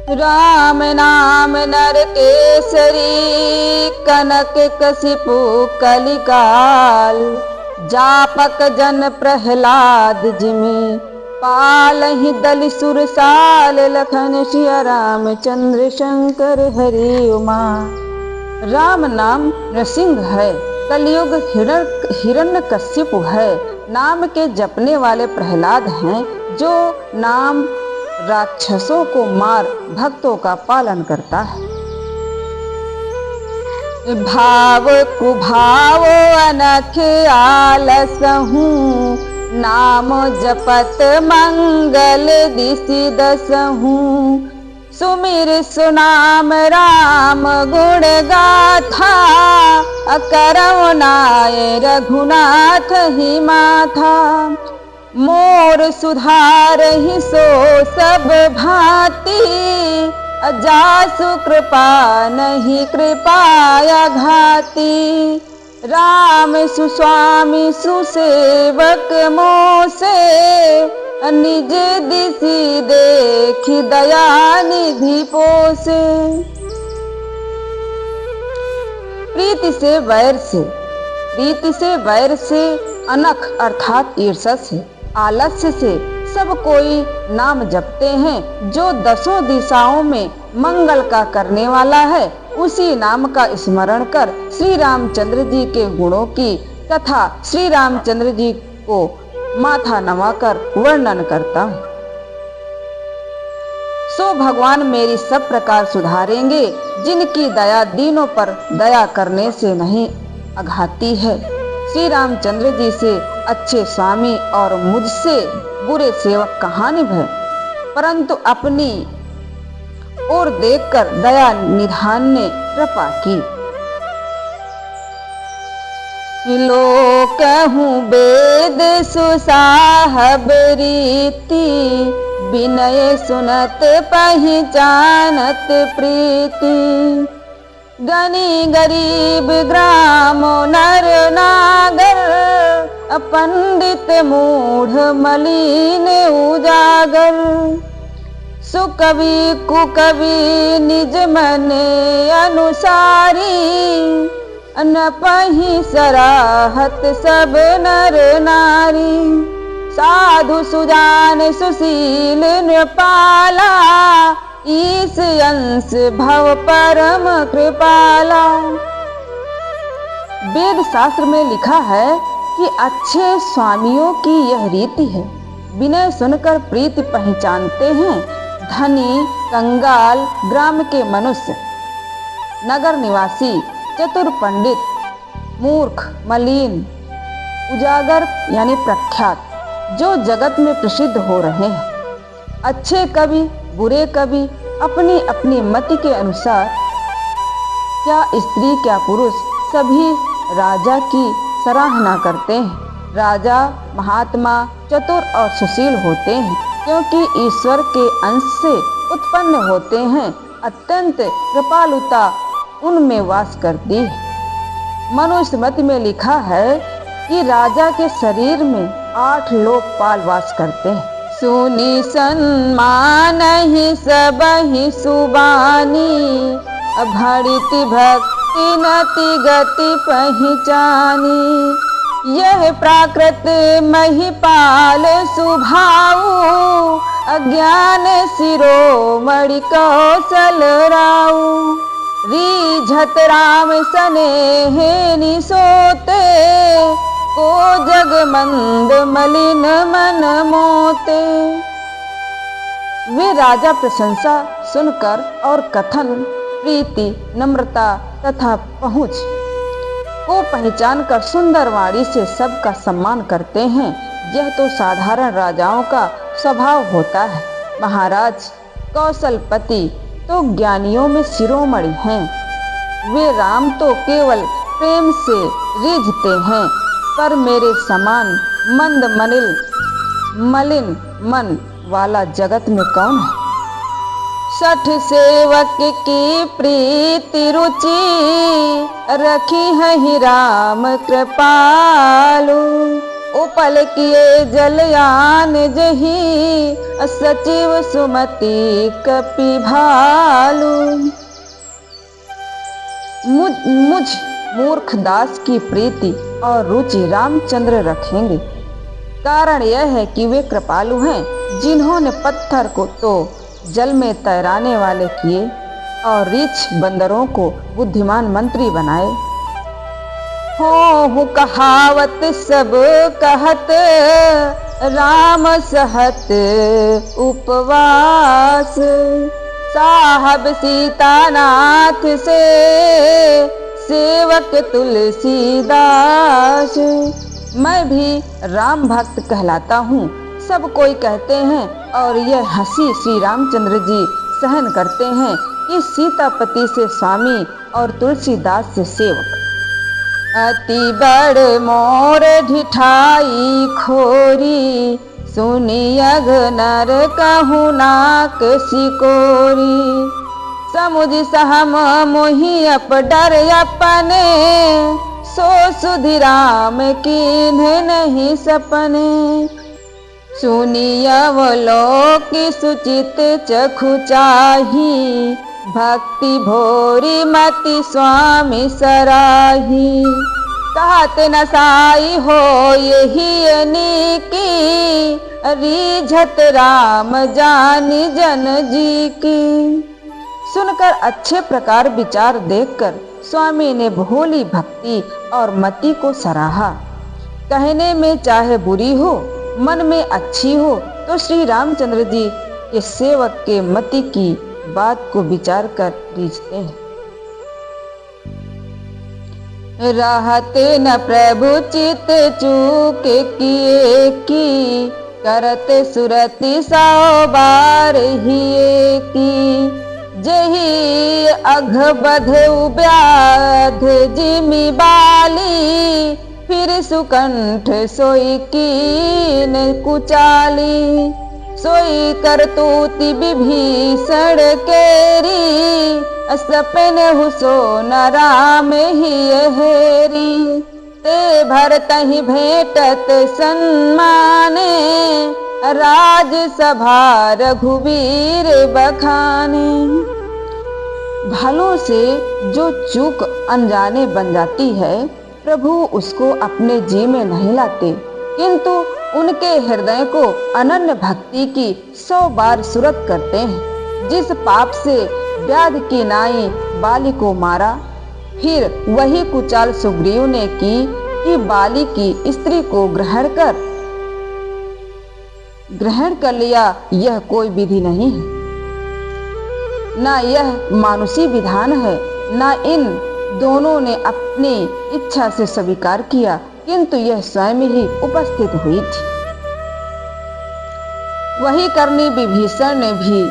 राम नाम नर केसरी, कनक कसिपु कलिकाल। जापक जन प्रहलाद जिमि, पालहि दल सुरसाल। लखन सिया रामचंद्र शंकर हरि उमा। राम नाम नृसिंह है, कलयुग हिरण्यकश्यप है। नाम के जपने वाले प्रहलाद हैं, जो नाम राक्षसों को मार भक्तों का पालन करता है। भाव कुभाव अनख आलस हूँ, नाम जपत मंगल दिसि दसहूँ। सुमिर सुनाम राम गुण गाथा, अकरौ नाय रघुनाथ ही माथा। मोर सुधारहि सो सब भांति, जासु कृपा नहीं कृपाया घाती। राम सुस्वामी सुसेवक मोसे, निज दिसि देखि दया निधि पोसे। प्रीति से वैर से, अनख अर्थात ईर्ष्या से, आलस्य से सब कोई नाम जपते हैं। जो दसों दिशाओं में मंगल का करने वाला है, उसी नाम का स्मरण कर श्री रामचंद्र जी के गुणों की तथा श्री रामचंद्र जी को माथा नवाकर वर्णन करता हूँ। सो भगवान मेरी सब प्रकार सुधारेंगे, जिनकी दया दीनों पर दया करने से नहीं अघाती है। श्री रामचंद्र जी से अच्छे स्वामी और मुझसे बुरे सेवक कहाँ निभे, परंतु अपनी ओर देखकर दया निधान ने कृपा की। लोकहूँ वेद सुसाहब रीति, विनय सुनत पहिचानत प्रीति। गनी गरीब ग्रामो नर नागर, पंडित मूढ़ मलिन उजागर। सुकवि कुकवि निज मन अनुसारी, न पहि सराहत सब नर नारी। साधु सुजान सुशील नृपाला, ईस अंश भव परम कृपाला। वेद शास्त्र में लिखा है कि अच्छे स्वामियों की यह रीति है। विनय सुनकर प्रीति पहचानते हैं। धनी कंगाल ग्राम के मनुष्य, नगर निवासी चतुर पंडित, मूर्ख मलिन उजागर यानी प्रख्यात, जो जगत में प्रसिद्ध हो रहे हैं। अच्छे कवि बुरे कवि अपनी अपनी मति के अनुसार, क्या स्त्री क्या पुरुष, सभी राजा की सराहना करते हैं। राजा महात्मा चतुर और सुशील होते हैं, क्योंकि ईश्वर के अंश से उत्पन्न होते हैं। अत्यंत कृपालुता उनमें वास करती है। मनुस्मृति में लिखा है कि राजा के शरीर में 8 लोकपाल वास करते हैं। सुनि सन्मान ही सब ही सुबानी, भड़िति भक्ति नति गति पहचानी। यह प्राकृत महिपाल सुभाऊ, अज्ञान शिरोमणि कौशल राऊ। रीझत राम सनेह निसोते, को जग मंद मलिन मन मोते। वे राजा प्रशंसा सुनकर और कथन, प्रीति, नम्रता तथा पहुँच को पहचान कर सुंदर वाणी से सबका सम्मान करते हैं। यह तो साधारण राजाओं का स्वभाव होता है। महाराज कौशलपति तो ज्ञानियों में शिरोमणि हैं। वे राम तो केवल प्रेम से रीझते हैं, पर मेरे समान मंद मलिन मन वाला जगत में कौन है। सठ सेवक की प्रीति रुचि, रखी है ही राम कृपालु। उपल किए जलयान जही सचिव सुमति कपि भालू। मुझ मूर्ख दास की प्रीति और रुचि रामचंद्र रखेंगे। कारण यह है कि वे कृपालु हैं, जिन्होंने पत्थर को तो जल में तैराने वाले किए और रीछ बंदरों को बुद्धिमान मंत्री बनाए। हो कहावत सब कहत राम सहत उपवास, साहब सीतानाथ से सेवक तुलसीदास। मैं भी राम भक्त कहलाता हूँ, सब कोई कहते हैं, और यह हंसी श्री रामचंद्र जी सहन करते हैं कि सीतापति से स्वामी और तुलसीदास से सेवक। अति बड़ मोर ढिठाई खोरी, सुनी अघ नर कहूँ नाक सिकोरी। समुझ सहम मोहि अप डर अपने, सो सुधि राम कीन्ह नहीं सपने। सुनी अवलोकि सुचित चखु चाही, भक्ति भोरी मति स्वामी सराही। कहत नसाई हो यही अनीकी, रीझत राम जानी जन जी की। सुनकर अच्छे प्रकार विचार देखकर स्वामी ने भोली भक्ति और मति को सराहा। कहने में चाहे बुरी हो, मन में अच्छी हो, तो श्री रामचंद्र जी के सेवक के मति की बात को विचार कर रीझते हैं। रहते न प्रभु चित चूक किए की, करते सुरति सौ बार हिए की। जही अघ बध व्याध जिमि बाली, फिर सुकंठ सोई कीन कुचाली। सोई करतूति विभीषण केरी, सपन हुसो न राम ही हेरी। ते भरतहि भेटत सन्माने, राजसभा रघुवीर बखाने। भलों से जो चूक अनजाने बन जाती है, प्रभु उसको अपने जी में नहीं लाते, किंतु उनके हृदय को अनन्य भक्ति की 100 बार सुरत करते हैं। जिस पाप से व्याध की नाई बाली को मारा, फिर वही कुचाल सुग्रीव ने की कि बाली की स्त्री को ग्रहण कर लिया। यह कोई विधि नहीं है, ना यह मानुषी विधान है, ना इन दोनों ने अपनी इच्छा से स्वीकार किया, किंतु यह स्वयं ही उपस्थित हुई थी। वही करनी विभीषण ने भी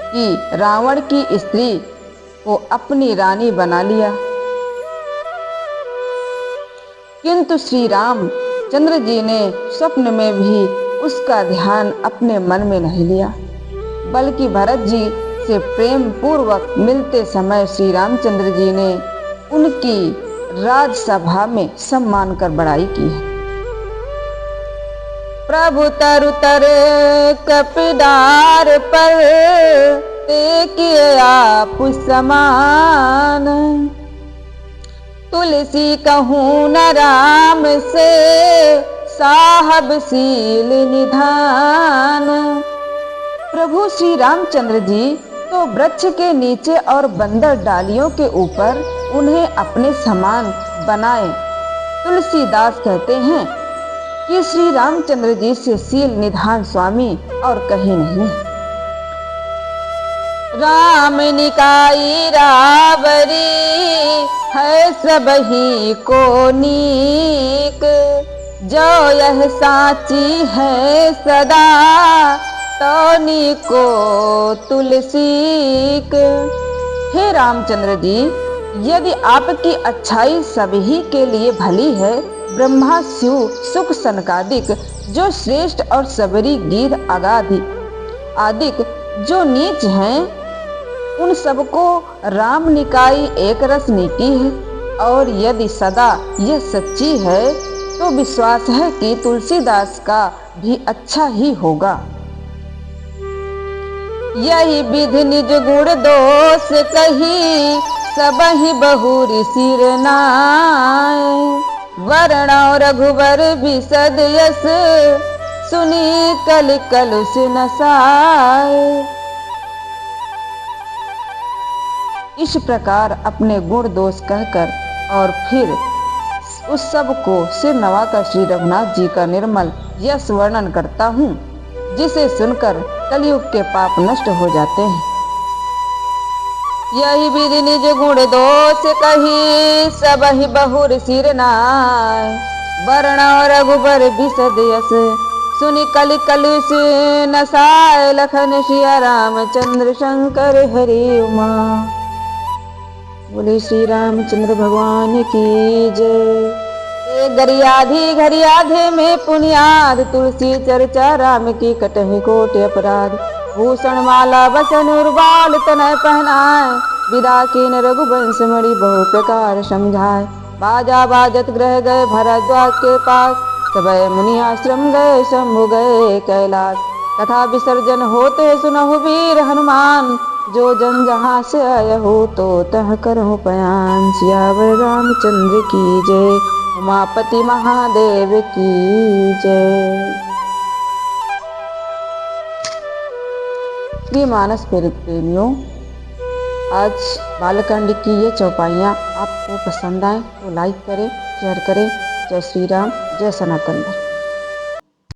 कि रावण की स्त्री को अपनी रानी बना लिया, किंतु श्री राम चंद्र जी ने स्वप्न में भी उसका ध्यान अपने मन में नहीं लिया, बल्कि भरत जी से प्रेम पूर्वक मिलते समय श्री रामचंद्र जी ने उनकी राजसभा में सम्मान कर बड़ाई की है। प्रभु तरु तर कपिडार पर, ते किए आप समान। तुलसी कहूँ न राम से, साहब सील निधान। प्रभु श्री रामचंद्र जी तो वृक्ष के नीचे और बंदर डालियों के ऊपर उन्हें अपने समान बनाए। तुलसीदास कहते हैं कि श्री रामचंद्र जी से सील निधान स्वामी और कहीं नहीं। राम निकाई रावरी, है सब ही को नीक। जो यह साची है सदा, तो नीको तुलसीक। हे रामचंद्र जी, यदि आपकी अच्छाई सभी के लिए भली है, ब्रह्मा शिव सुख सनकादिक जो श्रेष्ठ और सबरी गीध अगाधि आदिक जो नीच हैं, उन सबको राम निकाई एक रस नीकी है। और यदि सदा यह सच्ची है, तो तो विश्वास है कि तुलसीदास का भी अच्छा ही होगा। यही विधि निज गुण दोष कही, सबहि बहुरी सिर नाय। वर्ण रघुबर बिसद यस, सुनी कल कलुष नसाय। इस प्रकार अपने गुण दोष कहकर और फिर उस सब को सिर नवाकर श्री रघुनाथ जी का निर्मल यश वर्णन करता हूँ, जिसे सुनकर कलयुग के पाप नष्ट हो जाते हैं। यही विधि निज गुण दोष कही, सबहि बहुर सिर नाय। वर्ण रघुबर बिसद यस, सुनि कलि कलुष नसाय। लखन सिया रामचंद्र शंकर हरि उमा। बोले श्री रामचंद्र भगवान की जय। गरियाधी घरियाधे में पुनियाद, तुलसी चर्चा राम की कटहि कोटि अपराध। भूषण माला बसन उर्बाल तनय पहनाय, विदा कीन रघुवंश मणि बहु प्रकार समझाय। बाजा बाजत ग्रह गए भरद्वाज के पास, सबय मुनि आश्रम गए शंभु गए कैलाश। कथा विसर्जन होते सुनहु वीर हनुमान, जो जन जहाँ से आया हो तो तह करहु पयान। सियावर रामचंद्र की जय, उमापति महादेव की जय। प्रिय मानस प्रेमियों, आज बालकांड की ये चौपाइयाँ आपको पसंद आए तो लाइक करें, शेयर करें। जय श्री राम, जय सनातन धर्म।